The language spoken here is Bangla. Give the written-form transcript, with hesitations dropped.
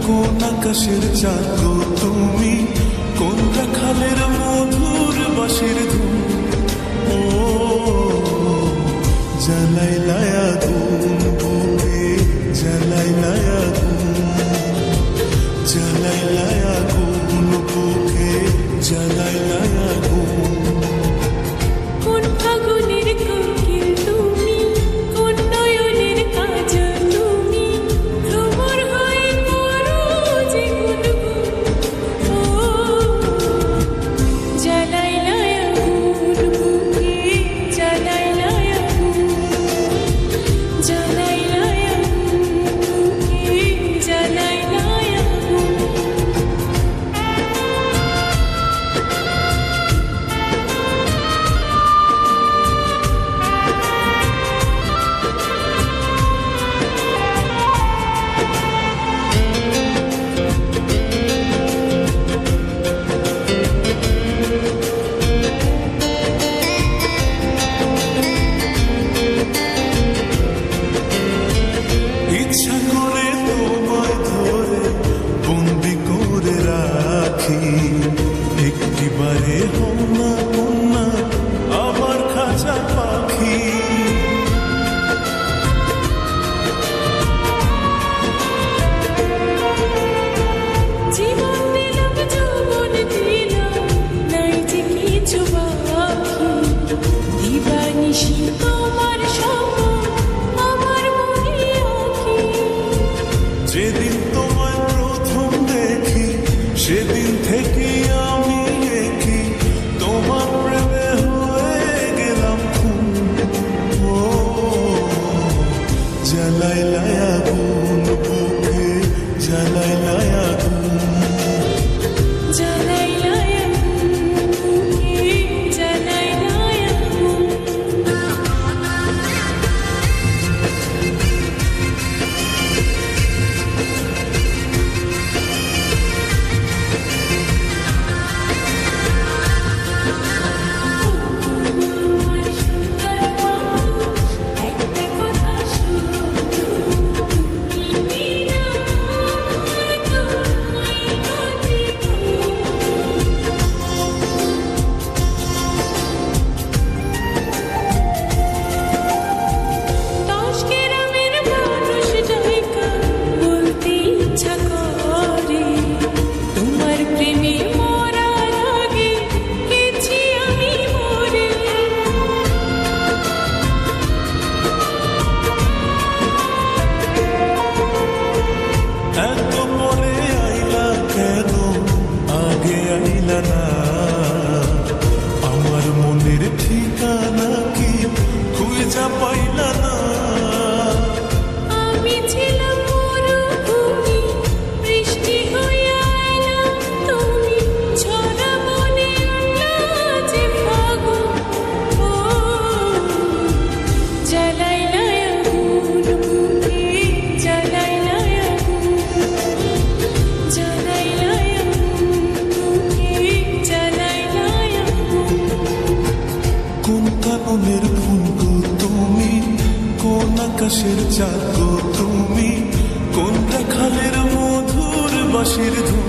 কোন আকাশের চাঁদ গো তুমি, কোন রাখালের মধুর বাঁশির ধুম। ও জ্বালাইলা আগুন বুকে, জ্বালাইলা আগুন, জ্বালাইলা আগুন বুকে, জ্বালাইলা আগুন। কোন ফাগুনের কোকিল তুমি, কোন নয়নের কাজল তুমি, ভ্রমর হয়ে করো যে গুনগুন। ও জ্বালাইলা আগুন বুকে, জ্বালাইলা আগুন, জ্বালাইলা আগুন বুকে, জ্বালাইলা আগুন। ইচ্ছা করে তোমায় ধরে বন্দি করে রাখি, একটিবারে হও না কন্যা আমার খাঁচা পাখি। জীবন দিলাম, যৌবন দিলাম, নাই যে কিছু বাকি। দিবানিশি তোমার স্বপ্ন আমার মনে আঁকি। যেদিন তোমায় প্রথম দেখি সেদিন থেকে আমি একি, তোমার প্রেমে হয়ে গেলাম খুন। ও জ্বালাইলা আগুন বুকে, জ্বালাইলা আগুন, জ্বালাইলা আগুন বুকে, জ্বালাইলা আগুন। তোমার সুন্দর মানুষ, একটা কথা শুনো, তুমি বিনা আমার তোমায় বাঁচিব। দশ গ্রামের মানুষ ডাইকা বলতে ইচ্ছা করে, তোমার প্রেমে মরার আগে গেছি আমি মরে। এত পরে আইলা কেন, আগে আইলা না? আমার মনের ঠিকানা কি খুঁজা পাইলা না? আমি ছিলাম মরুভূমি, বৃষ্টি হইয়া এলাম তুমি, ঝরা মনে আনলা যে ফাগুন। ও জ্বালাইলা আগুন বুকে, জ্বালাইলা আগুন, জ্বালাইলা আগুন বুকে, জ্বালাইলা আগুন। কোন কাননের ফুল গো তুমি, কোন আকাশের চাঁদ গো তুমি, কোন রাখালের মধুর বাঁশির ধুম।